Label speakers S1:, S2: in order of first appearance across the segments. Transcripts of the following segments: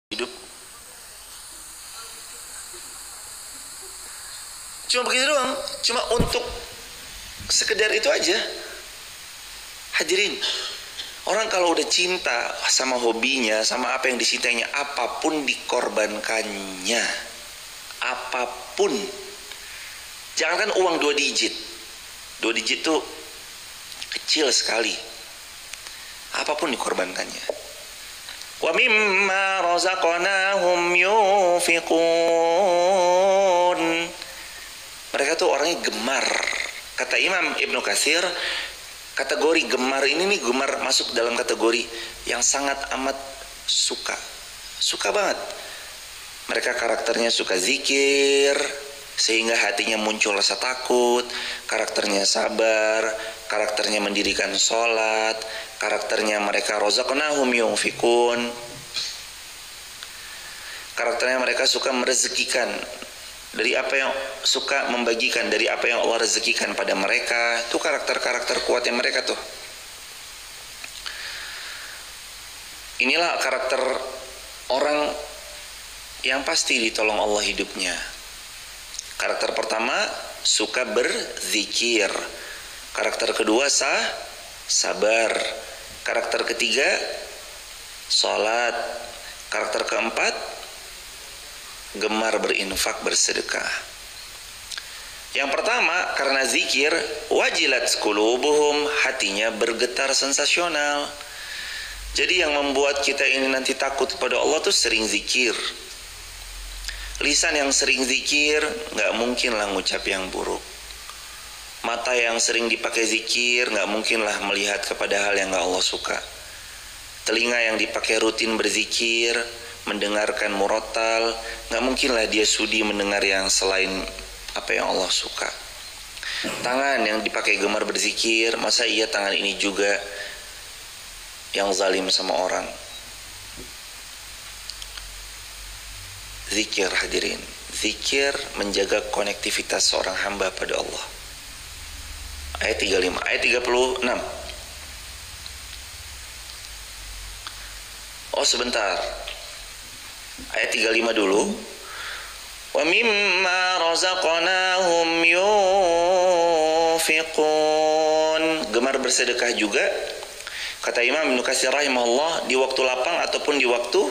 S1: hidup. Cuma begitu doang, cuma untuk sekedar itu aja. Hadirin, orang kalau udah cinta sama hobinya, sama apa yang disintainya, apapun dikorbankannya. Apapun. Jangankan uang 2 digit. 2 digit tuh kecil sekali. Apapun dikorbankannya. Wa mimma razaqnahum yunfiqun. Mereka tuh orangnya gemar. Kata Imam Ibnu Katsir, kategori gemar ini nih, gemar masuk dalam kategori yang sangat amat suka. Suka banget. Mereka karakternya suka zikir, sehingga hatinya muncul rasa takut. Karakternya sabar, karakternya mendirikan sholat, karakternya mereka razaqnahum yunfiqun. Karakternya mereka suka merezekikan dari apa yang, suka membagikan dari apa yang Allah rezekikan pada mereka. Itu karakter-karakter kuatnya mereka tuh. Inilah karakter orang yang pasti ditolong Allah hidupnya. Karakter pertama, suka berzikir. Karakter kedua, sabar. Karakter ketiga, sholat. Karakter keempat, gemar berinfak, bersedekah. Yang pertama, karena zikir, wajilat qulubuhum, hatinya bergetar sensasional. Jadi yang membuat kita ini nanti takut kepada Allah tuh sering zikir. Lisan yang sering zikir gak mungkin lah ngucap yang buruk. Mata yang sering dipakai zikir gak mungkin lah melihat kepada hal yang gak Allah suka. Telinga yang dipakai rutin berzikir, mendengarkan murotal, gak mungkin lah dia sudi mendengar yang selain apa yang Allah suka. Tangan yang dipakai gemar berzikir, masa iya tangan ini juga yang zalim sama orang. Zikir, hadirin, zikir menjaga konektivitas seorang hamba pada Allah. Ayat 35, ayat 36. Oh sebentar, ayat 35 dulu. Wa mimma razaqnahum yunfiqun. Gemar bersedekah juga. Kata Imam Ibnu Katsir rahimahullah, di waktu lapang ataupun di waktu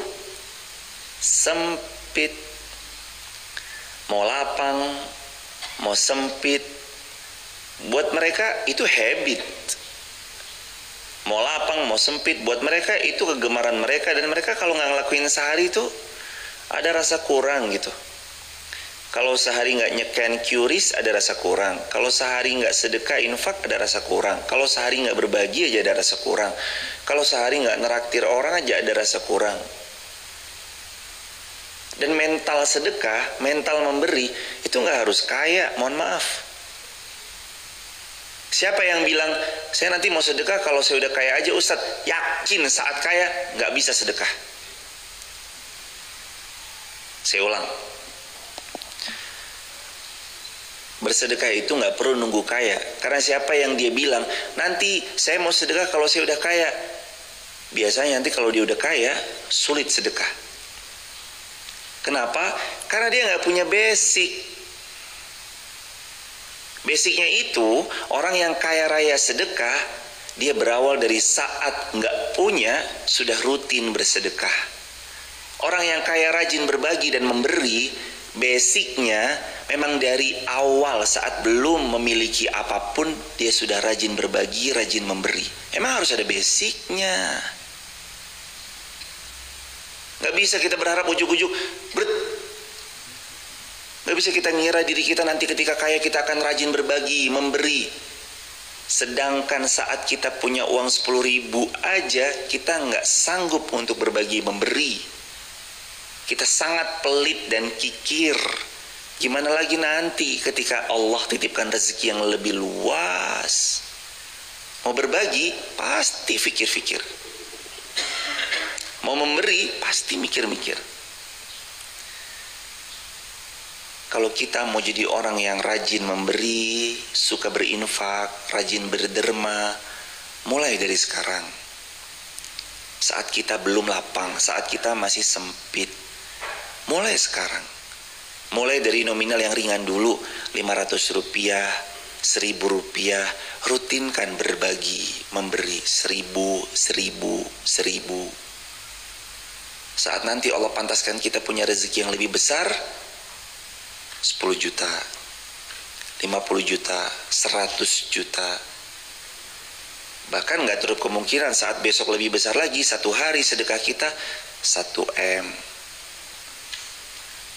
S1: sempit. Mau lapang, mau sempit, buat mereka itu habit. Mau lapang, mau sempit, buat mereka itu kegemaran mereka. Dan mereka kalau nggak ngelakuin sehari itu ada rasa kurang gitu. Kalau sehari nggak nyeken QRIS ada rasa kurang. Kalau sehari nggak sedekah infak ada rasa kurang. Kalau sehari nggak berbagi aja ada rasa kurang. Kalau sehari nggak neraktir orang aja ada rasa kurang. Dan mental sedekah, mental memberi itu nggak harus kaya, mohon maaf. Siapa yang bilang saya nanti mau sedekah kalau saya udah kaya aja Ustadz? Yakin saat kaya nggak bisa sedekah. Saya ulang, bersedekah itu nggak perlu nunggu kaya. Karena siapa yang dia bilang nanti saya mau sedekah kalau saya udah kaya, biasanya nanti kalau dia udah kaya sulit sedekah. Kenapa? Karena dia nggak punya basic. Basicnya itu, orang yang kaya raya sedekah, dia berawal dari saat nggak punya sudah rutin bersedekah. Orang yang kaya rajin berbagi dan memberi, basicnya memang dari awal saat belum memiliki apapun dia sudah rajin berbagi, rajin memberi. Emang harus ada basicnya. Gak bisa kita berharap ujuk-ujuk gak bisa kita ngira diri kita nanti ketika kaya kita akan rajin berbagi, memberi. Sedangkan saat kita punya uang 10.000 aja kita gak sanggup untuk berbagi, memberi. Kita sangat pelit dan kikir. Gimana lagi nanti ketika Allah titipkan rezeki yang lebih luas. Mau berbagi pasti fikir-fikir. Mau memberi pasti mikir-mikir. Kalau kita mau jadi orang yang rajin memberi, suka berinfak, rajin berderma, mulai dari sekarang. saat kita belum lapang, saat kita masih sempit. Mulai sekarang, mulai dari nominal yang ringan dulu, 500 rupiah, 1000 rupiah, rutinkan berbagi, memberi 1000, 1000, 1000. Saat nanti Allah pantaskan kita punya rezeki yang lebih besar, 10 juta, 50 juta, 100 juta. Bahkan gak terlalu kemungkinan saat besok lebih besar lagi, satu hari sedekah kita 1 M.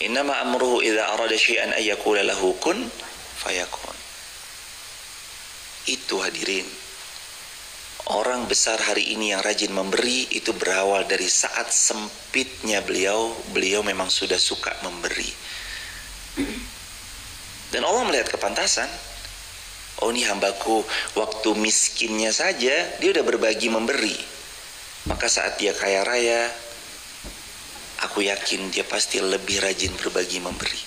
S1: Innama amruhu idza arada syai'an ay yaqula lahu kun fayakun. Itu hadirin, orang besar hari ini yang rajin memberi itu berawal dari saat sempitnya beliau memang sudah suka memberi. Dan Allah melihat kepantasan. Oh, ini hambaku waktu miskinnya saja dia udah berbagi memberi. Maka saat dia kaya raya, aku yakin dia pasti lebih rajin berbagi memberi.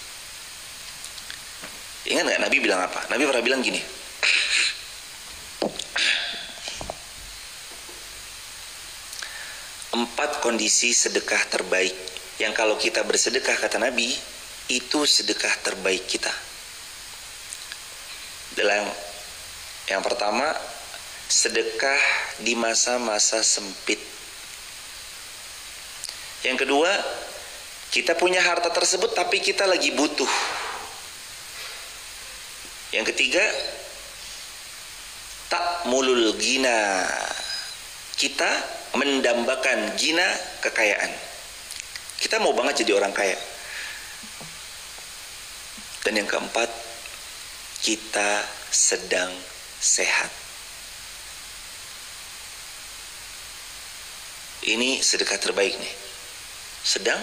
S1: Ingat gak Nabi bilang apa? Nabi pernah bilang gini, empat kondisi sedekah terbaik yang kalau kita bersedekah, kata Nabi, itu sedekah terbaik kita. Dalam yang pertama, sedekah di masa-masa sempit. Yang kedua, kita punya harta tersebut tapi kita lagi butuh. Yang ketiga, takmulul ghina. Kita mendambakan ghina, kekayaan. Kita mau banget jadi orang kaya. Dan yang keempat, kita sedang sehat. Ini sedekah terbaik nih. Sedang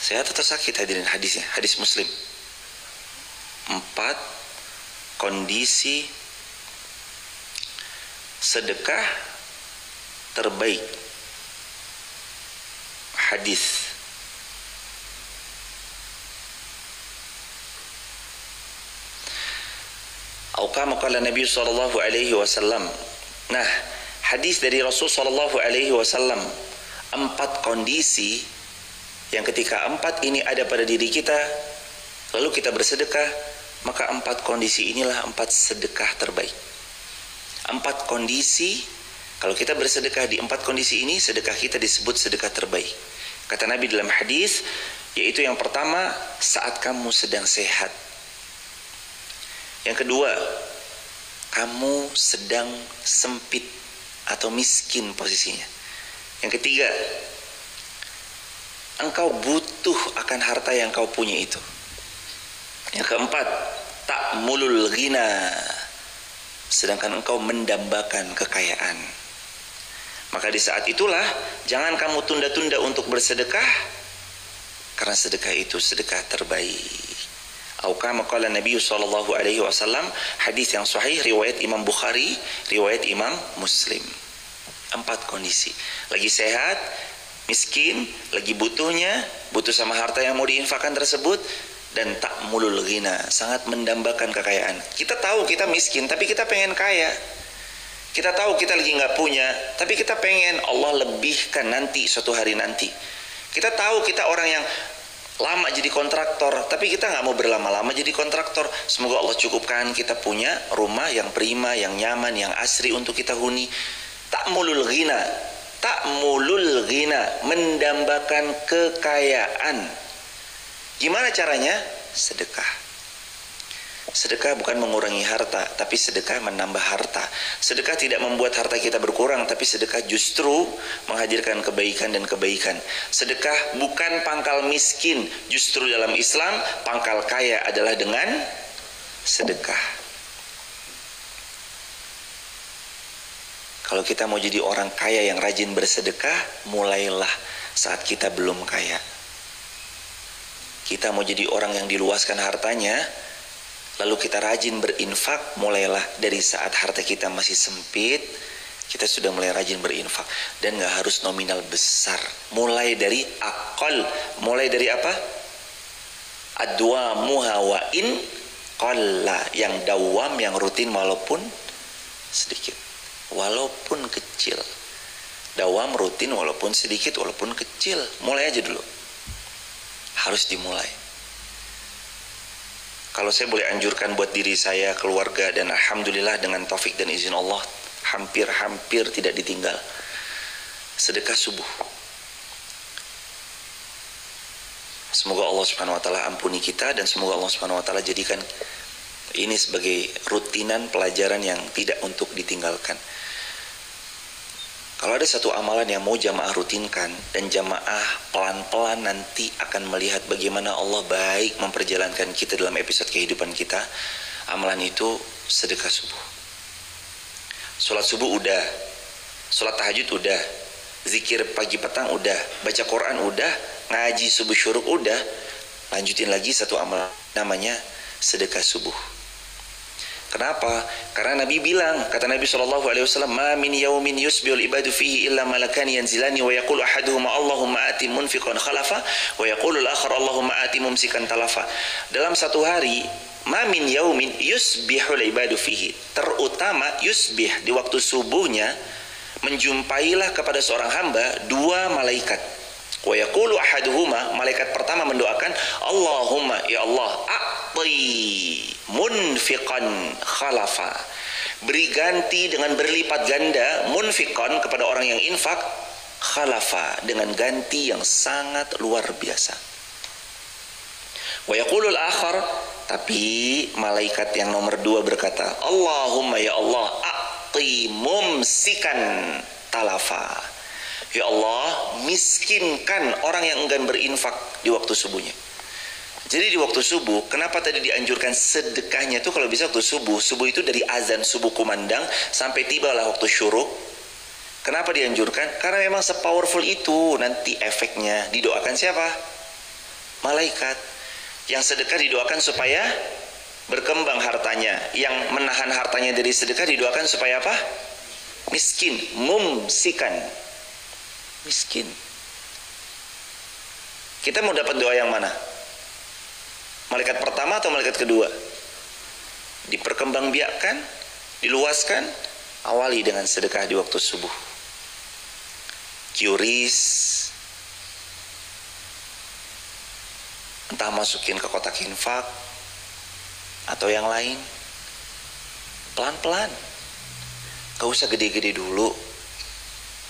S1: sehat atau sakit, hadirin, hadisnya, hadis Muslim. 4 kondisi sedekah terbaik. Hadis. Kama qala Nabi sallallahu alaihi wasallam. Nah, hadis dari Rasul sallallahu alaihi wasallam, 4 kondisi yang ketika 4 ini ada pada diri kita, lalu kita bersedekah, maka 4 kondisi inilah 4 sedekah terbaik. 4 kondisi, kalau kita bersedekah di 4 kondisi ini, sedekah kita disebut sedekah terbaik. Kata Nabi dalam hadis, yaitu yang pertama, saat kamu sedang sehat. Yang kedua, kamu sedang sempit atau miskin posisinya. Yang ketiga, engkau butuh akan harta yang kau punya itu. Yang keempat, takmulul ghina, sedangkan engkau mendambakan kekayaan. Maka di saat itulah jangan kamu tunda-tunda untuk bersedekah, karena sedekah itu sedekah terbaik. Atau kama qala Nabi sallallahu alaihi wasallam, hadis yang sahih riwayat Imam Bukhari, riwayat Imam Muslim. 4 kondisi. Lagi sehat, miskin, lagi butuhnya, butuh sama harta yang mau diinfakkan tersebut, dan takmulul ghina, sangat mendambakan kekayaan. Kita tahu kita miskin, tapi kita pengen kaya. Kita tahu kita lagi nggak punya, tapi kita pengen Allah lebihkan nanti, suatu hari nanti. Kita tahu kita orang yang lama jadi kontraktor, tapi kita nggak mau berlama-lama jadi kontraktor. Semoga Allah cukupkan kita punya rumah yang prima, yang nyaman, yang asri untuk kita huni. Takmulul ghina, takmulul ghina, mendambakan kekayaan. Gimana caranya? Sedekah. Sedekah bukan mengurangi harta, tapi sedekah menambah harta. Sedekah tidak membuat harta kita berkurang, tapi sedekah justru menghadirkan kebaikan dan kebaikan. Sedekah bukan pangkal miskin, justru dalam Islam pangkal kaya adalah dengan sedekah. Kalau kita mau jadi orang kaya yang rajin bersedekah, mulailah saat kita belum kaya. Kita mau jadi orang yang diluaskan hartanya, lalu kita rajin berinfak, mulailah dari saat harta kita masih sempit, kita sudah mulai rajin berinfak. Dan gak harus nominal besar. Mulai dari akal. Mulai dari apa? Adwamuha wa in qalla, yang dawam, yang rutin walaupun sedikit, walaupun kecil. Dawam rutin walaupun sedikit, walaupun kecil. Mulai aja dulu. Harus dimulai. Kalau saya boleh anjurkan buat diri saya, keluarga, dan alhamdulillah dengan taufik dan izin Allah, hampir tidak ditinggal. Sedekah subuh. Semoga Allah Subhanahu wa taala ampuni kita, dan semoga Allah Subhanahu wa taala jadikan ini sebagai rutinan pelajaran yang tidak untuk ditinggalkan. Kalau ada satu amalan yang mau jamaah rutinkan, dan jamaah pelan-pelan nanti akan melihat bagaimana Allah baik memperjalankan kita dalam episode kehidupan kita, amalan itu sedekah subuh. Sholat subuh udah, sholat tahajud udah, zikir pagi petang udah, baca Quran udah, ngaji subuh syuruk udah, lanjutin lagi satu amalan namanya sedekah subuh. Kenapa? Karena Nabi bilang, kata Nabi SAW, "Ma min yaumin yusbihul ibadu fihi illa malakani yanzilani wa yaqulu ahaduhuma Allahumma ati munfiqan khalafa wa yaqulu al-akhar Allahumma ati mumsikan talafa." Dalam satu hari, ma min yaumin yusbihul ibadu fihi, terutama yusbih di waktu subuhnya, menjumpailah kepada seorang hamba dua malaikat. Wa yaqulu ahaduhuma, malaikat pertama mendoakan, Allahumma ya Allah, a'ti munfiqan khalafa, beri ganti dengan berlipat ganda, munfiqan kepada orang yang infak, khalafa dengan ganti yang sangat luar biasa. Wa yaqulul akhar, tapi malaikat yang nomor dua berkata, Allahumma ya Allah, a'ti mumsikan talafa, ya Allah, miskinkan orang yang enggan berinfak di waktu subuhnya. Jadi di waktu subuh, kenapa tadi dianjurkan sedekahnya itu kalau bisa waktu subuh? Subuh itu dari azan subuh kumandang sampai tibalah waktu syuruk. Kenapa dianjurkan? Karena memang sepowerful itu nanti efeknya. Didoakan siapa? Malaikat. Yang sedekah didoakan supaya berkembang hartanya. Yang menahan hartanya dari sedekah didoakan supaya apa? Miskin, mumsikan. Miskin. Kita mau dapat doa yang mana? Malaikat pertama atau malaikat kedua? Diperkembangbiakkan, diluaskan, awali dengan sedekah di waktu subuh. Qris, entah masukin ke kotak infak atau yang lain, pelan-pelan, gak usah gede-gede dulu.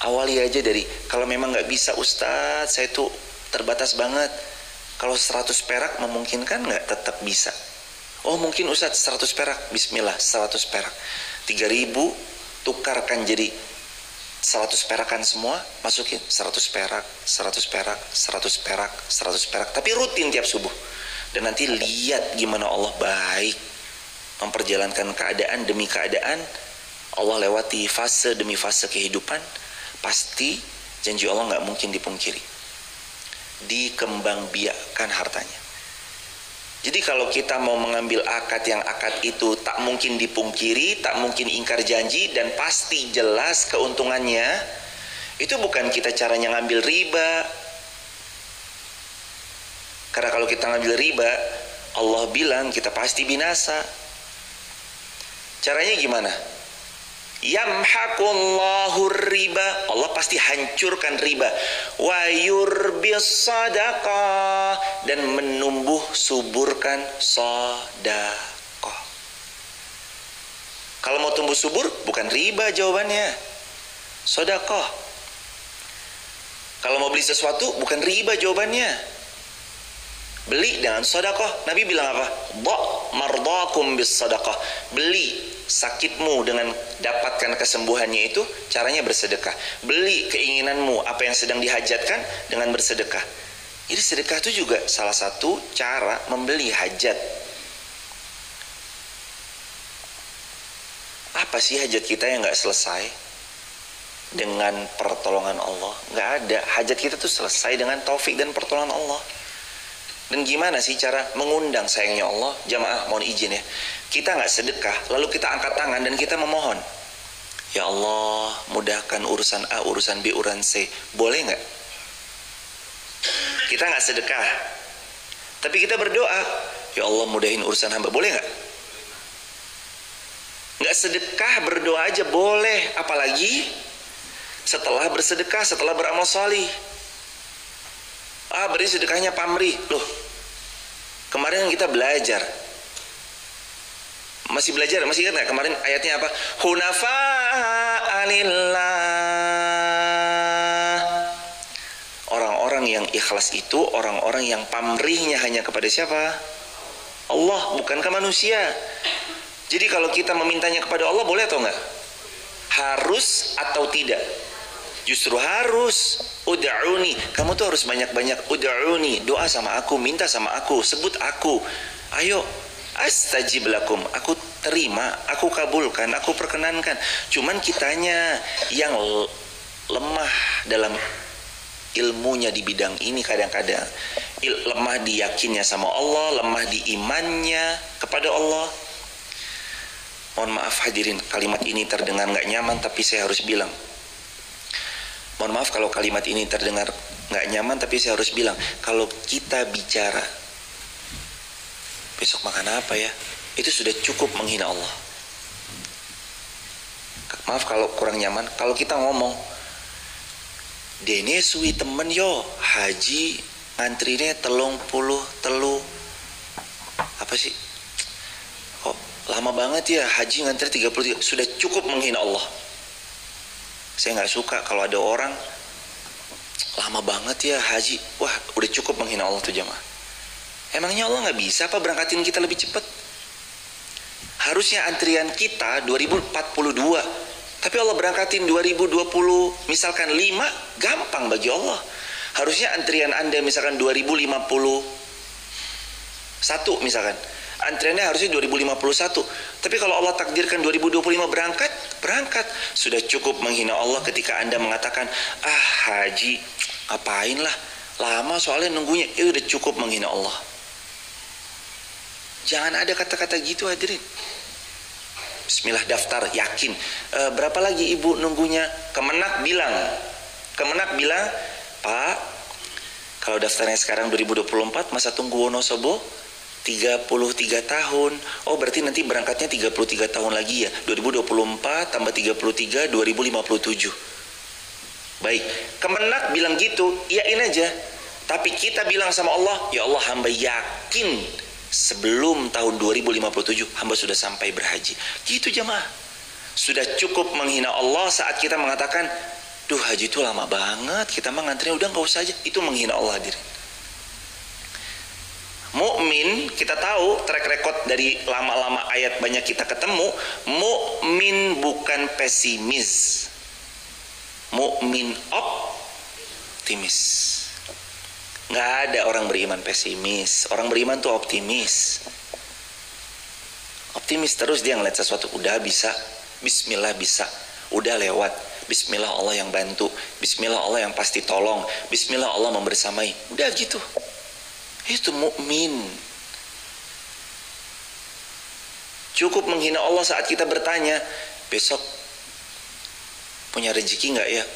S1: Awali aja dari, kalau memang gak bisa Ustadz, saya tuh terbatas banget. Kalau 100 perak memungkinkan nggak? Tetap bisa. Oh mungkin Ustadz 100 perak, bismillah 100 perak. 3.000 tukarkan jadi 100 perakan semua, masukin 100 perak, 100 perak, 100 perak, 100 perak. Tapi rutin tiap subuh. Dan nanti lihat gimana Allah baik memperjalankan keadaan demi keadaan. Allah lewati fase demi fase kehidupan. Pasti janji Allah nggak mungkin dipungkiri. Dikembangbiakkan hartanya. Jadi kalau kita mau mengambil akad yang akad itu tak mungkin dipungkiri, tak mungkin ingkar janji, dan pasti jelas keuntungannya, itu bukan kita caranya ngambil riba. Karena kalau kita ngambil riba, Allah bilang kita pasti binasa. Caranya gimana? Yamhaqullahu riba, Allah pasti hancurkan riba. Wa yurbis sadaqah, dan menumbuh suburkan sedekah. Kalau mau tumbuh subur bukan riba jawabannya, sedekah. Kalau mau beli sesuatu bukan riba jawabannya, beli dengan sedekah. Nabi bilang apa? Mardakum bis sedekah, beli sakitmu dengan dapatkan kesembuhannya itu caranya bersedekah. Beli keinginanmu, apa yang sedang dihajatkan, dengan bersedekah. Jadi sedekah itu juga salah satu cara membeli hajat. Apa sih hajat kita yang gak selesai dengan pertolongan Allah? Gak ada. Hajat kita tuh selesai dengan taufik dan pertolongan Allah. Dan gimana sih cara mengundang sayangnya Allah? Jamaah mohon izin ya, kita nggak sedekah lalu kita angkat tangan dan kita memohon, ya Allah mudahkan urusan A, urusan B, urusan C, boleh nggak? Kita nggak sedekah tapi kita berdoa, ya Allah mudahin urusan hamba, boleh nggak? Nggak sedekah berdoa aja boleh, apalagi setelah bersedekah, setelah beramal salih. Berarti sedekahnya pamrih. Loh, kemarin kita belajar. Masih belajar, masih ingat nggak kemarin ayatnya apa? Hunafa'a lillah. Orang-orang yang ikhlas itu orang-orang yang pamrihnya hanya kepada siapa? Allah, bukankah manusia? Jadi kalau kita memintanya kepada Allah boleh atau enggak? Harus atau tidak? Justru harus. Ud'uni, kamu tuh harus banyak-banyak ud'uni, doa sama aku, minta sama aku, sebut aku. Ayo, astajib lakum, aku terima, aku kabulkan, aku perkenankan. Cuman kitanya yang lemah dalam ilmunya di bidang ini kadang-kadang. Lemah di yakinnya sama Allah, lemah di imannya kepada Allah. Mohon maaf hadirin, kalimat ini terdengar nggak nyaman, tapi saya harus bilang. Mohon maaf kalau kalimat ini terdengar nggak nyaman, tapi saya harus bilang, kalau kita bicara besok makan apa ya, itu sudah cukup menghina Allah. Maaf kalau kurang nyaman, kalau kita ngomong, dene suwi temen yo haji antrine 30 telu, apa sih? Kok lama banget ya haji ngantri 33, sudah cukup menghina Allah. Saya nggak suka kalau ada orang lama banget ya haji, wah udah cukup menghina Allah tuh jamaah. Emangnya Allah nggak bisa apa berangkatin kita lebih cepat? Harusnya antrian kita 2042, tapi Allah berangkatin 2020, misalkan 5, gampang bagi Allah. Harusnya antrian Anda misalkan 2051 misalkan, antriannya harusnya 2051. Tapi kalau Allah takdirkan 2025 berangkat. Sudah cukup menghina Allah ketika Anda mengatakan, haji, ngapain lah, lama soalnya nunggunya. Itu udah cukup menghina Allah. Jangan ada kata-kata gitu hadirin. Bismillah daftar, yakin. Berapa lagi ibu nunggunya? Kemenak bilang, Pak, kalau daftarnya sekarang 2024, masa tunggu Wonosobo 33 tahun. Oh berarti nanti berangkatnya 33 tahun lagi ya. 2024 tambah 33, 2057. Baik, Kemenak bilang gitu, iyain aja. Tapi kita bilang sama Allah, ya Allah, hamba yakin sebelum tahun 2057 hamba sudah sampai berhaji. Gitu jamaah. Sudah cukup menghina Allah saat kita mengatakan, duh haji itu lama banget, kita mah ngantrinya udah nggak usah aja. Itu menghina Allah hadirin. Mukmin, kita tahu track record dari lama-lama ayat banyak kita ketemu, mukmin bukan pesimis, mukmin optimis. Nggak ada orang beriman pesimis, orang beriman tuh optimis. Optimis terus, dia ngeliat sesuatu, udah bisa, bismillah bisa, udah lewat, bismillah Allah yang bantu, bismillah Allah yang pasti tolong, bismillah Allah membersamai, udah gitu. Itu mukmin. Cukup menghina Allah saat kita bertanya, besok punya rezeki nggak ya?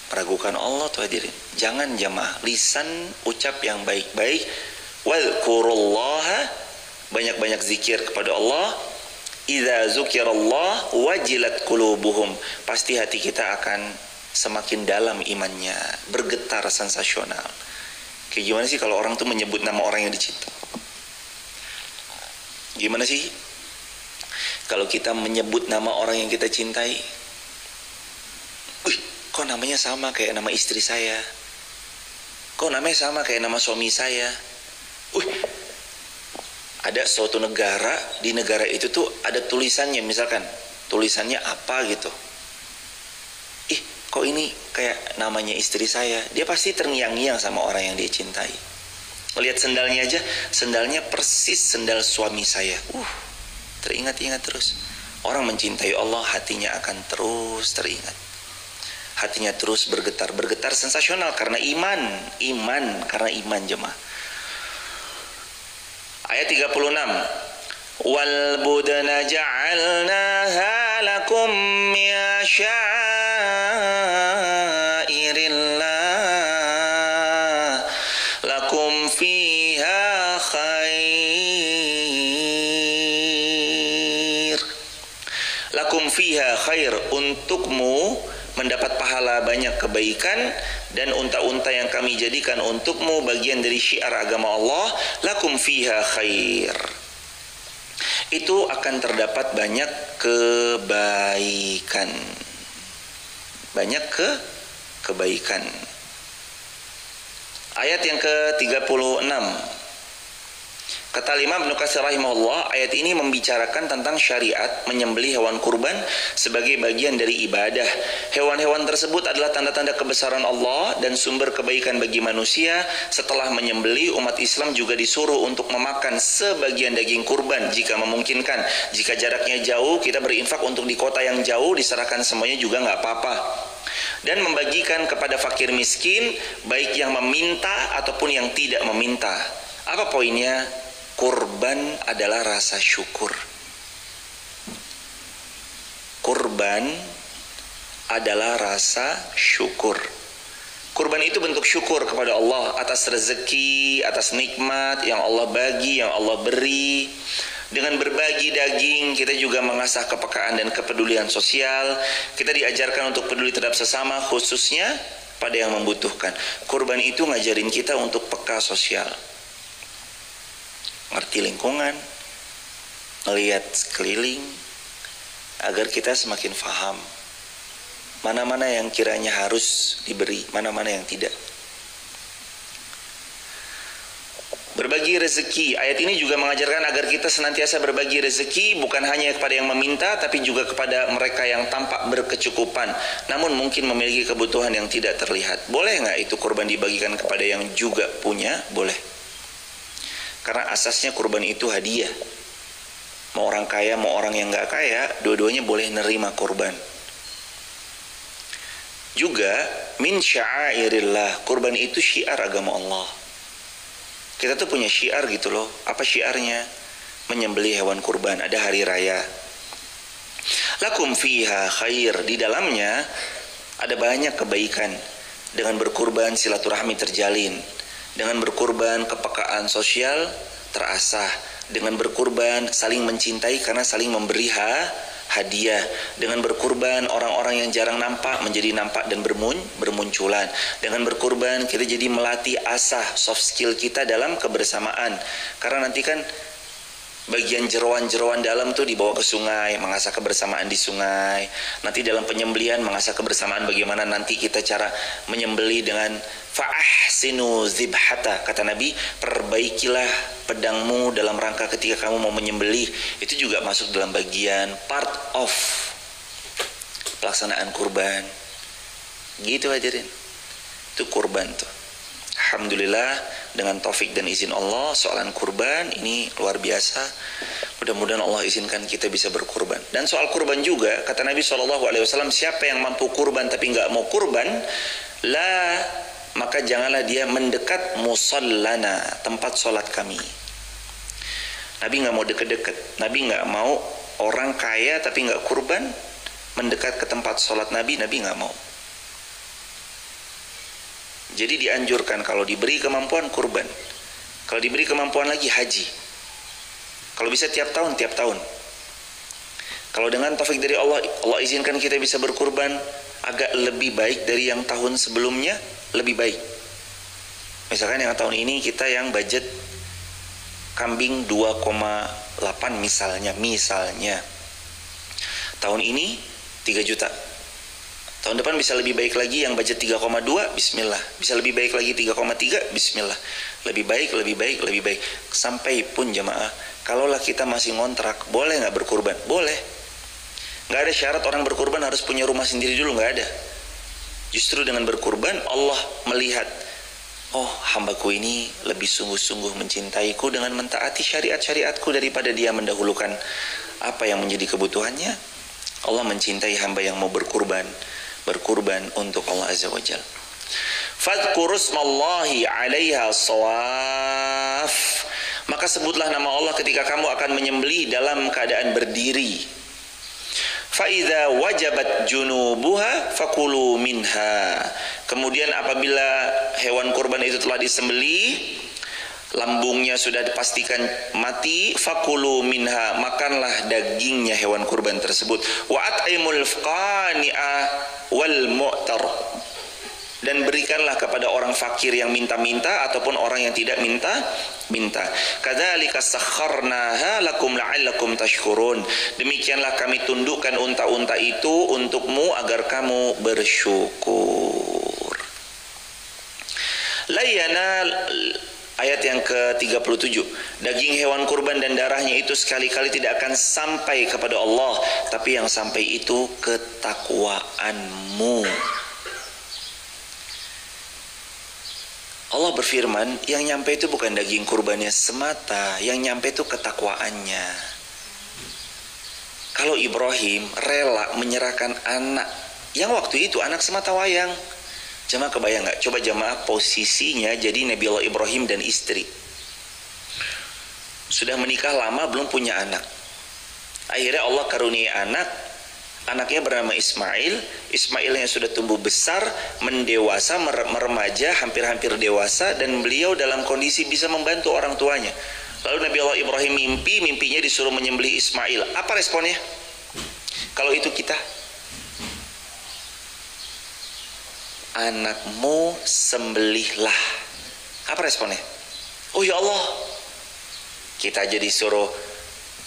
S1: Meragukan Allah tuh hadirin. Jangan jamaah, lisan ucap yang baik-baik. Wadhkurullaha, banyak-banyak zikir kepada Allah. Idza zukirallah wajilat qulubuhum. Pasti hati kita akan semakin dalam imannya, bergetar sensasional. Kayak gimana sih kalau orang tuh menyebut nama orang yang dicinta? Gimana sih kalau kita menyebut nama orang yang kita cintai? Wih, kok namanya sama kayak nama istri saya? Kok namanya sama kayak nama suami saya? Wih, ada suatu negara, di negara itu tuh ada tulisannya, misalkan tulisannya apa gitu. Kok ini kayak namanya istri saya? Dia pasti terngiang-ngiang sama orang yang dia cintai. Lihat sendalnya aja, sendalnya persis sendal suami saya. Teringat-ingat terus. Orang mencintai Allah, hatinya akan terus teringat. Hatinya terus bergetar, bergetar sensasional karena iman, karena iman jemaah. Ayat 36. Wal budana ja'alnaha lakum min syairillah lakum fiha khair khair, untukmu mendapat pahala banyak kebaikan, dan unta-unta yang kami jadikan untukmu bagian dari syiar agama Allah, lakum fiha khair. Itu akan terdapat banyak kebaikan. Banyak kebaikan. Ayat yang ke-36. Kata Imam Ibnu Katsir rahimahullah, ayat ini membicarakan tentang syariat menyembelih hewan kurban sebagai bagian dari ibadah. Hewan-hewan tersebut adalah tanda-tanda kebesaran Allah dan sumber kebaikan bagi manusia. Setelah menyembelih, umat Islam juga disuruh untuk memakan sebagian daging kurban jika memungkinkan. Jika jaraknya jauh, kita berinfak untuk di kota yang jauh, diserahkan semuanya juga nggak apa-apa. Dan membagikan kepada fakir miskin, baik yang meminta ataupun yang tidak meminta. Apa poinnya? Kurban adalah rasa syukur. Kurban adalah rasa syukur. Kurban itu bentuk syukur kepada Allah atas rezeki, atas nikmat yang Allah bagi, yang Allah beri. Dengan berbagi daging, kita juga mengasah kepekaan dan kepedulian sosial. Kita diajarkan untuk peduli terhadap sesama, khususnya pada yang membutuhkan. Kurban itu ngajarin kita untuk peka sosial, ngerti lingkungan, melihat sekeliling, agar kita semakin faham mana-mana yang kiranya harus diberi, mana-mana yang tidak. Berbagi rezeki, ayat ini juga mengajarkan agar kita senantiasa berbagi rezeki, bukan hanya kepada yang meminta, tapi juga kepada mereka yang tampak berkecukupan, namun mungkin memiliki kebutuhan yang tidak terlihat. Boleh nggak itu kurban dibagikan kepada yang juga punya? Boleh. Karena asasnya kurban itu hadiah. Mau orang kaya, mau orang yang nggak kaya, dua-duanya boleh nerima kurban. Juga min sya'airillah, kurban itu syiar agama Allah. Kita tuh punya syiar gitu loh. Apa syiarnya? Menyembelih hewan kurban, ada hari raya. Lakum fiha khair, di dalamnya ada banyak kebaikan. Dengan berkurban silaturahmi terjalin. Dengan berkurban kepekaan sosial terasah. Dengan berkurban saling mencintai karena saling memberi hadiah. Dengan berkurban orang-orang yang jarang nampak menjadi nampak dan bermunculan. Dengan berkurban kita jadi melatih asah soft skill kita dalam kebersamaan. Karena nanti kan bagian jeroan-jeroan dalam tuh dibawa ke sungai, mengasah kebersamaan di sungai. Nanti dalam penyembelihan mengasah kebersamaan bagaimana nanti kita cara menyembelih dengan fa'ahsinu zibhata. Kata Nabi, perbaikilah pedangmu dalam rangka ketika kamu mau menyembelih. Itu juga masuk dalam bagian part of pelaksanaan kurban. Gitu hadirin. Itu kurban tuh. Alhamdulillah dengan taufik dan izin Allah, soalan kurban ini luar biasa. Mudah-mudahan Allah izinkan kita bisa berkurban. Dan soal kurban juga, kata Nabi SAW, siapa yang mampu kurban tapi nggak mau kurban, maka janganlah dia mendekat musallana, tempat sholat kami. Nabi nggak mau deket-deket. Nabi nggak mau orang kaya tapi nggak kurban mendekat ke tempat sholat Nabi. Nabi nggak mau. Jadi dianjurkan kalau diberi kemampuan kurban, kalau diberi kemampuan lagi haji. Kalau bisa tiap tahun. Kalau dengan taufik dari Allah, Allah izinkan kita bisa berkurban agak lebih baik dari yang tahun sebelumnya, lebih baik. Misalkan yang tahun ini kita yang budget kambing 2,8 misalnya. Tahun ini 3 juta. Tahun depan bisa lebih baik lagi, yang budget 3,2, bismillah. Bisa lebih baik lagi 3,3, bismillah. Lebih baik. Sampai pun jamaah, kalaulah kita masih ngontrak, boleh nggak berkurban? Boleh. Nggak ada syarat orang berkurban harus punya rumah sendiri dulu, nggak ada. Justru dengan berkurban, Allah melihat, oh hambaku ini lebih sungguh-sungguh mencintaiku dengan mentaati syariat-syariatku daripada dia mendahulukan apa yang menjadi kebutuhannya. Allah mencintai hamba yang mau berkurban untuk Allah Azza wa Jalla. Fadhkuru smallahi 'alaiha shawaf. Maka sebutlah nama Allah ketika kamu akan menyembelih dalam keadaan berdiri. Fa idza wajabat junubuha fakulu minha. Kemudian apabila hewan kurban itu telah disembelih, lambungnya sudah dipastikan mati, fakulu minha, makanlah dagingnya hewan kurban tersebut. Wa at'imul qani'a wal mu'tar, dan berikanlah kepada orang fakir yang minta-minta ataupun orang yang tidak minta-minta. Kadzalika sakharnaha lakum la'allakum tashkurun. Demikianlah kami tundukkan unta-unta itu untukmu agar kamu bersyukur. Layana, ayat yang ke-37, daging hewan kurban dan darahnya itu sekali-kali tidak akan sampai kepada Allah, tapi yang sampai itu ketakwaanmu. Allah berfirman, yang nyampe itu bukan daging kurbannya semata, yang nyampe itu ketakwaannya. Kalau Ibrahim rela menyerahkan anak, yang waktu itu anak sematawayang, jemaah kebayang nggak? Coba jemaah posisinya jadi Nabi Allah Ibrahim dan istri. Sudah menikah lama belum punya anak. Akhirnya Allah karunia anak. Anaknya bernama Ismail. Ismailnya sudah tumbuh besar, mendewasa, meremaja, hampir-hampir dewasa, dan beliau dalam kondisi bisa membantu orang tuanya. Lalu Nabi Allah Ibrahim mimpinya disuruh menyembelih Ismail. Apa responnya? Kalau itu kita, anakmu sembelihlah. Apa responnya? Oh ya Allah, kita jadi suruh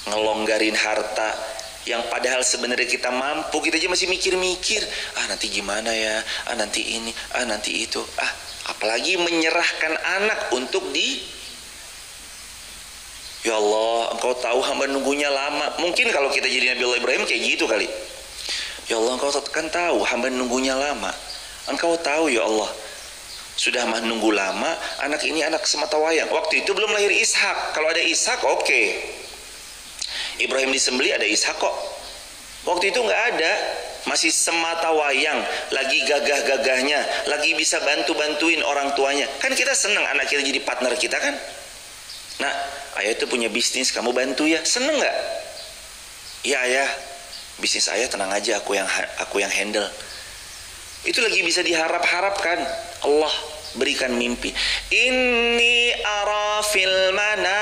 S1: ngelonggarin harta yang padahal sebenarnya kita mampu, kita aja masih mikir-mikir, nanti gimana ya, nanti ini, nanti itu, apalagi menyerahkan anak untuk ya Allah, engkau tahu hamba nunggunya lama. Mungkin kalau kita jadi Nabi Allah Ibrahim kayak gitu kali. Ya Allah, engkau kan tahu hamba nunggunya lama. Engkau tahu ya Allah, sudah nunggu lama, anak ini anak sematawayang. Waktu itu belum lahir Ishak. Kalau ada Ishak, oke. Ibrahim disembelih ada Ishak kok. Waktu itu nggak ada, masih sematawayang, lagi gagah-gagahnya, lagi bisa bantu-bantuin orang tuanya. Kan kita seneng anak kita jadi partner kita kan. Nah, ayah itu punya bisnis, kamu bantu ya, seneng nggak? Iya ayah, bisnis ayah tenang aja, aku yang handle. Itu lagi bisa diharap-harapkan. Allah berikan mimpi. Inni ara fil manam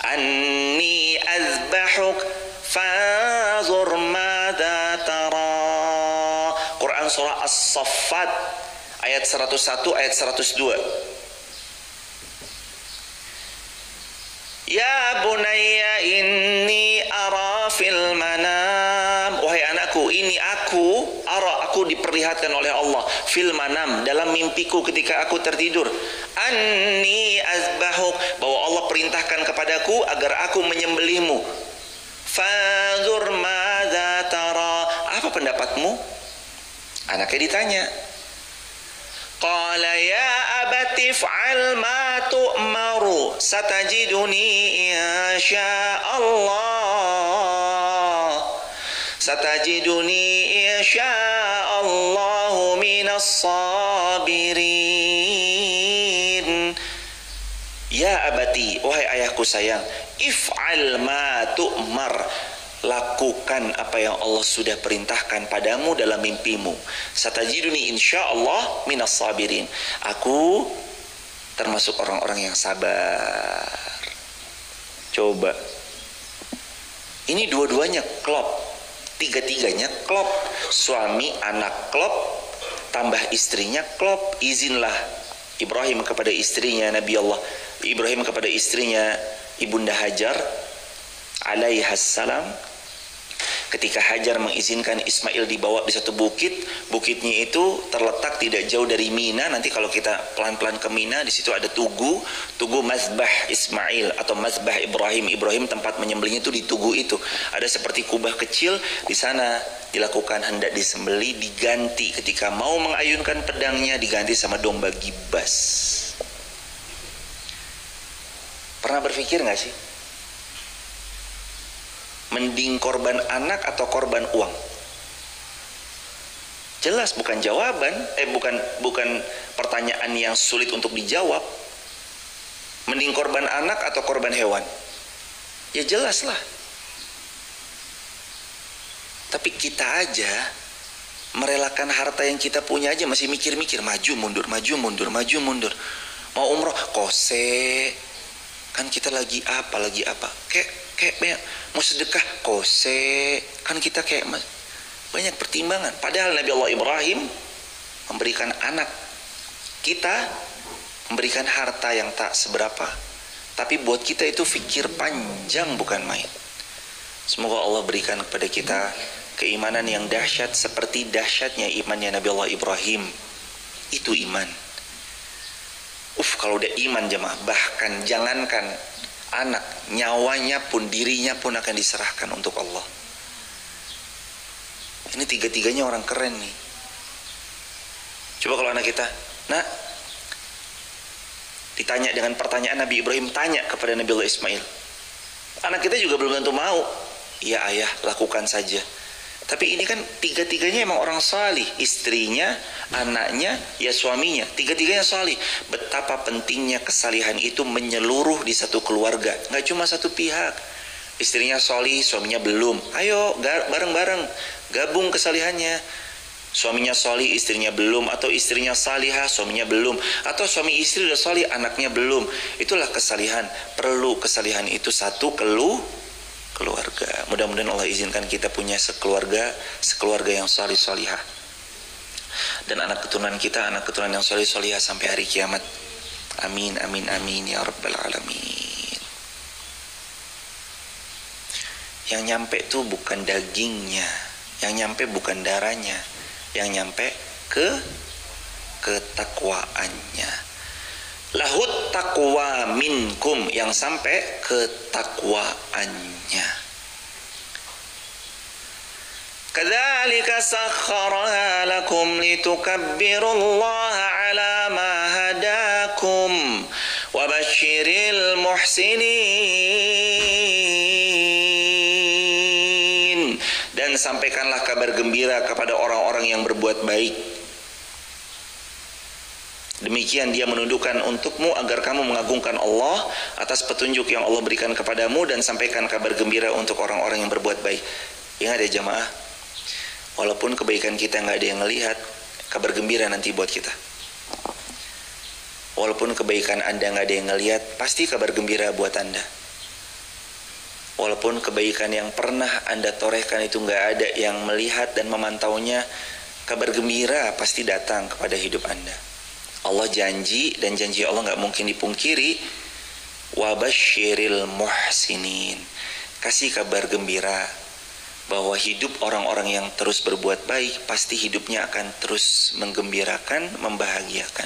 S1: anni azbahuk fanzur madza tara. Quran surah As-Saffat ayat 101 ayat 102. Ya bunayya inni ara fil manam, wahai anakku, ini aku diperlihatkan oleh Allah fil manam, dalam mimpiku ketika aku tertidur, anni azbahuk, bahwa Allah perintahkan kepadaku agar aku menyembelihmu. Fanzur madza tara, apa pendapatmu? Anaknya ditanya. Qala ya abati fa'al ma tu'maru satajiduni insya'Allahu minas sabirin. Ya abati, wahai ayahku sayang, if'al ma tu'mar, lakukan apa yang Allah sudah perintahkan padamu dalam mimpimu. Satajiduni insyaallah minas sabirin, aku termasuk orang-orang yang sabar. Coba, ini dua-duanya klop, tiga-tiganya klop. Suami anak klop, tambah istrinya klop. Izinlah Ibrahim kepada istrinya, Nabi Allah Ibrahim kepada istrinya Ibunda Hajar alaihassalam, ketika Hajar mengizinkan Ismail dibawa di satu bukit. Bukitnya itu terletak tidak jauh dari Mina. Nanti kalau kita pelan-pelan ke Mina, di situ ada tugu mazbah Ismail atau mazbah Ibrahim. Ibrahim tempat menyembelihnya itu di tugu itu. Ada seperti kubah kecil, di sana dilakukan hendak disembelih, diganti ketika mau mengayunkan pedangnya, diganti sama domba gibas. Pernah berpikir nggak sih? Mending korban anak atau korban uang? Jelas bukan jawaban, bukan pertanyaan yang sulit untuk dijawab. Mending korban anak atau korban hewan? Ya jelas lah. Tapi kita aja merelakan harta yang kita punya aja masih mikir-mikir, maju mundur, maju mundur, maju mundur. Mau umroh kose, kan kita lagi apa, kayak banyak. Mau sedekah kose, kan kita kayak banyak pertimbangan. Padahal Nabi Allah Ibrahim memberikan anak, kita memberikan harta yang tak seberapa, tapi buat kita itu fikir panjang bukan main. Semoga Allah berikan kepada kita keimanan yang dahsyat seperti dahsyatnya imannya Nabi Allah Ibrahim. Itu iman. Kalau udah iman jemaah, bahkan jangankan anak, nyawanya pun, dirinya pun akan diserahkan untuk Allah. Ini tiga-tiganya orang keren nih. Coba kalau anak kita, nak, ditanya dengan pertanyaan Nabi Ibrahim, tanya kepada Nabi Allah Ismail. Anak kita juga belum tentu mau. Ya ayah, lakukan saja. Tapi ini kan tiga-tiganya emang orang salih. Istrinya, anaknya, ya suaminya. Tiga-tiganya salih. Betapa pentingnya kesalihan itu menyeluruh di satu keluarga. Nggak cuma satu pihak. Istrinya salih, suaminya belum. Ayo bareng-bareng gabung kesalihannya. Suaminya salih, istrinya belum. Atau istrinya salihah, suaminya belum. Atau suami istri udah salih, anaknya belum. Itulah kesalihan. Perlu kesalihan itu satu keluarga. Mudah-mudahan Allah izinkan kita punya sekeluarga yang salih salihah. Dan anak keturunan kita, anak keturunan yang salih salihah sampai hari kiamat. Amin, amin, amin ya rabbal alamin. Yang nyampe itu bukan dagingnya, yang nyampe bukan darahnya, yang nyampe ketakwaannya. Lahut taqwa minkum, yang sampai ketakwaannya. Kadzalika sakhkharaha lakum litukabbirullaha ala ma hadakum wa basyiril muhsinin. Dan sampaikanlah kabar gembira kepada orang-orang yang berbuat baik. Demikian dia menundukkan untukmu agar kamu mengagungkan Allah atas petunjuk yang Allah berikan kepadamu, dan sampaikan kabar gembira untuk orang-orang yang berbuat baik. Ingat ya jamaah, walaupun kebaikan kita nggak ada yang ngelihat, kabar gembira nanti buat kita. Walaupun kebaikan Anda nggak ada yang ngelihat, pasti kabar gembira buat Anda. Walaupun kebaikan yang pernah Anda torehkan itu nggak ada yang melihat dan memantaunya, kabar gembira pasti datang kepada hidup Anda. Allah janji, dan janji Allah nggak mungkin dipungkiri. Wa basyiril muhsinin, kasih kabar gembira bahwa hidup orang-orang yang terus berbuat baik pasti hidupnya akan terus menggembirakan, membahagiakan.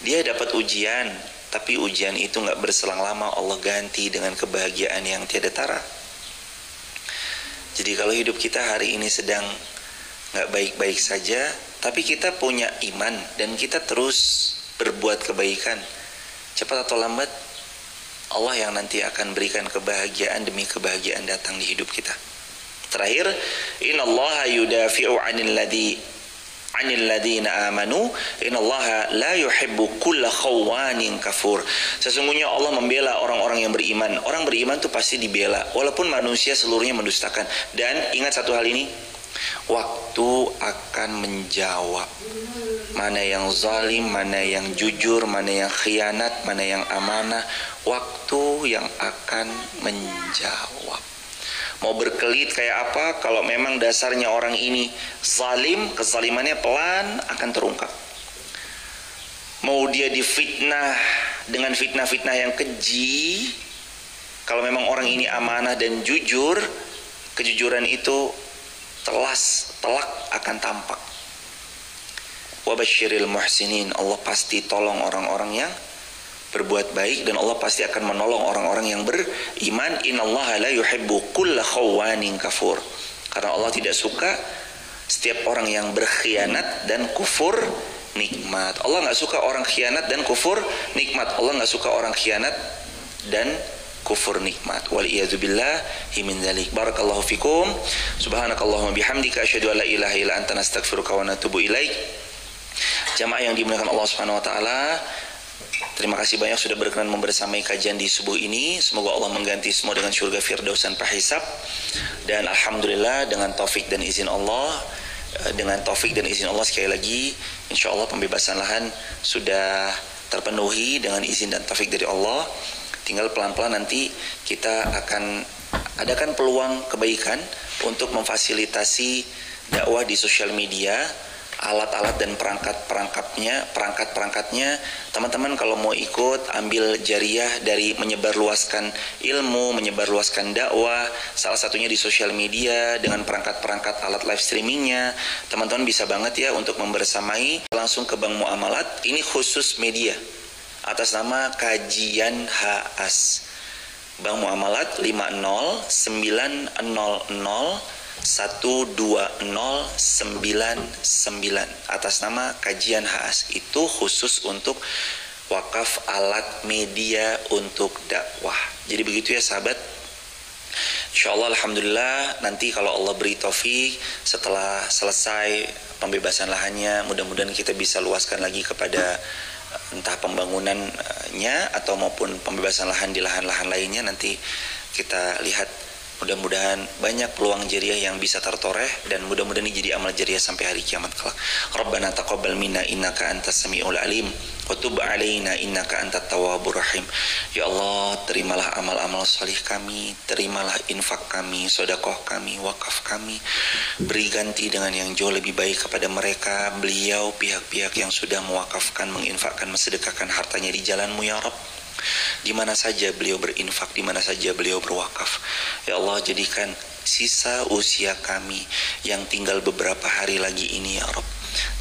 S1: Dia dapat ujian, tapi ujian itu nggak berselang lama, Allah ganti dengan kebahagiaan yang tiada tara. Jadi kalau hidup kita hari ini sedang nggak baik-baik saja, tapi kita punya iman dan kita terus berbuat kebaikan, cepat atau lambat Allah yang nanti akan berikan kebahagiaan demi kebahagiaan datang di hidup kita. Terakhir, innallaha yudafi'u 'anil ladzina amanu innallaha la yuhibbu kulla khawanin kafur. Sesungguhnya Allah membela orang-orang yang beriman. Orang beriman itu pasti dibela walaupun manusia seluruhnya mendustakan. Dan ingat satu hal ini, waktu akan menjawab mana yang zalim, mana yang jujur, mana yang khianat, mana yang amanah. Waktu yang akan menjawab. Mau berkelit kayak apa, kalau memang dasarnya orang ini zalim, kezalimannya pelan akan terungkap. Mau dia difitnah dengan fitnah-fitnah yang keji, kalau memang orang ini amanah dan jujur, kejujuran itu telak akan tampak. Wa basyiril muhsinin, Allah pasti tolong orang-orang yang berbuat baik, dan Allah pasti akan menolong orang-orang yang beriman. Innallaha la yuhibbu kulla khawanin kafur. Karena Allah tidak suka setiap orang yang berkhianat dan kufur nikmat. Allah nggak suka orang khianat dan kufur nikmat. Allah nggak suka orang khianat dan kufur nikmat. Waliyadzubillahi min dzalik. Barakallahu fikum. Subhanakallahumma bihamdika asyhadu an la ilaha illa anta nastaghfiruka wa natubu ilaik. Jamaah yang dimuliakan Allah Subhanahu wa taala, terima kasih banyak sudah berkenan membersamai kajian di subuh ini. Semoga Allah mengganti semua dengan surga firdaus tanpa hisab. Dan alhamdulillah dengan taufik dan izin Allah, sekali lagi insya Allah pembebasan lahan sudah terpenuhi dengan izin dan taufik dari Allah. Tinggal pelan-pelan nanti kita akan adakan peluang kebaikan untuk memfasilitasi dakwah di sosial media, alat-alat dan perangkat-perangkatnya. Teman-teman kalau mau ikut ambil jariah dari menyebarluaskan ilmu, menyebarluaskan dakwah, salah satunya di sosial media dengan perangkat-perangkat alat live streamingnya. Teman-teman bisa banget ya untuk membersamai langsung ke Bank Muamalat. Ini khusus media atas nama Kajian HAS. Bank Muamalat 509001299 atas nama Kajian HAS. Itu khusus untuk wakaf alat media untuk dakwah. Jadi begitu ya sahabat. Insyaallah alhamdulillah nanti kalau Allah beri taufik setelah selesai pembebasan lahannya, mudah-mudahan kita bisa luaskan lagi kepada entah pembangunannya atau maupun pembebasan lahan di lahan-lahan lainnya. Nanti kita lihat, mudah-mudahan banyak peluang jariah yang bisa tertoreh dan mudah-mudahan ini jadi amal jariah sampai hari kiamat kelak. Rabbana taqabbal minna innaka antas samiul alim wa tub alaina innaka antat tawwabur rahim. Ya Allah, terimalah amal-amal salih kami, terimalah infak kami, sedekah kami, wakaf kami. Beri ganti dengan yang jauh lebih baik kepada mereka, beliau, pihak-pihak yang sudah mewakafkan, menginfakkan, mensedekahkan hartanya di jalan-Mu ya Rabb. Di mana saja beliau berinfak, di mana saja beliau berwakaf. Ya Allah, jadikan sisa usia kami yang tinggal beberapa hari lagi ini ya Rabb,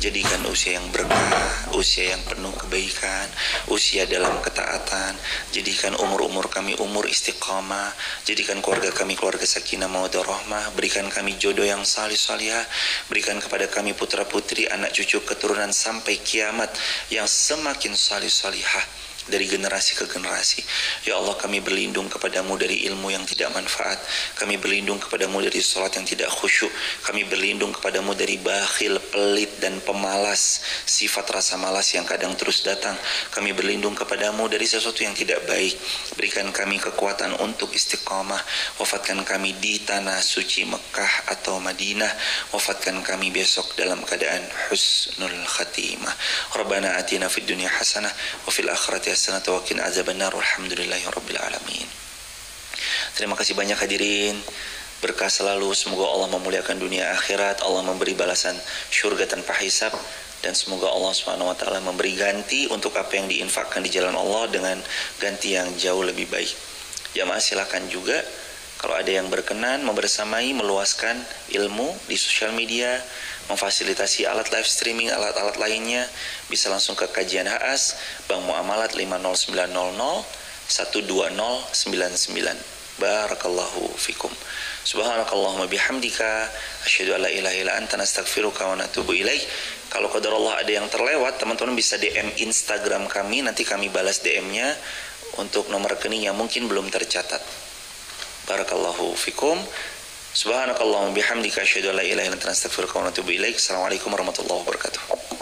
S1: jadikan usia yang berkah, usia yang penuh kebaikan, usia dalam ketaatan. Jadikan umur-umur kami umur istiqamah, jadikan keluarga kami keluarga sakinah mawaddah rahmah. Berikan kami jodoh yang salih salihah, berikan kepada kami putra putri, anak cucu keturunan sampai kiamat yang semakin salih salihah dari generasi ke generasi. Ya Allah, kami berlindung kepadamu dari ilmu yang tidak manfaat. Kami berlindung kepadamu dari salat yang tidak khusyuk. Kami berlindung kepadamu dari bakhil, pelit dan pemalas, sifat rasa malas yang kadang terus datang. Kami berlindung kepadamu dari sesuatu yang tidak baik. Berikan kami kekuatan untuk istiqamah. Wafatkan kami di tanah suci Mekah atau Madinah. Wafatkan kami besok dalam keadaan husnul khatimah. Rabbana atina fid dunya hasanah wa fil akhirati hasanah wa qina azabannar. Alhamdulillahirabbil alamin. Terima kasih banyak hadirin. Berkah selalu, semoga Allah memuliakan dunia akhirat, Allah memberi balasan syurga tanpa hisab, dan semoga Allah Subhanahu wa taala memberi ganti untuk apa yang diinfakkan di jalan Allah dengan ganti yang jauh lebih baik. Jamaah silakan juga kalau ada yang berkenan membersamai, meluaskan ilmu di sosial media, memfasilitasi alat live streaming, alat-alat lainnya, bisa langsung ke Kajian HAS, Bank Muamalat 50900120099. Barakallahu fikum. Subhanakallahumma bihamdika asyhadu an la ilaha illa anta nastaghfiruka wa natubu ilaik. Kalau qadarullah ada yang terlewat, teman-teman bisa DM Instagram kami, nanti kami balas DM-nya untuk nomor rekening yang mungkin belum tercatat. Barakallahu fikum. Subhanakallahumma bihamdika asyhadu an la ilaha illa anta nastaghfiruka wa natubu ilaik. Assalamualaikum warahmatullahi wabarakatuh.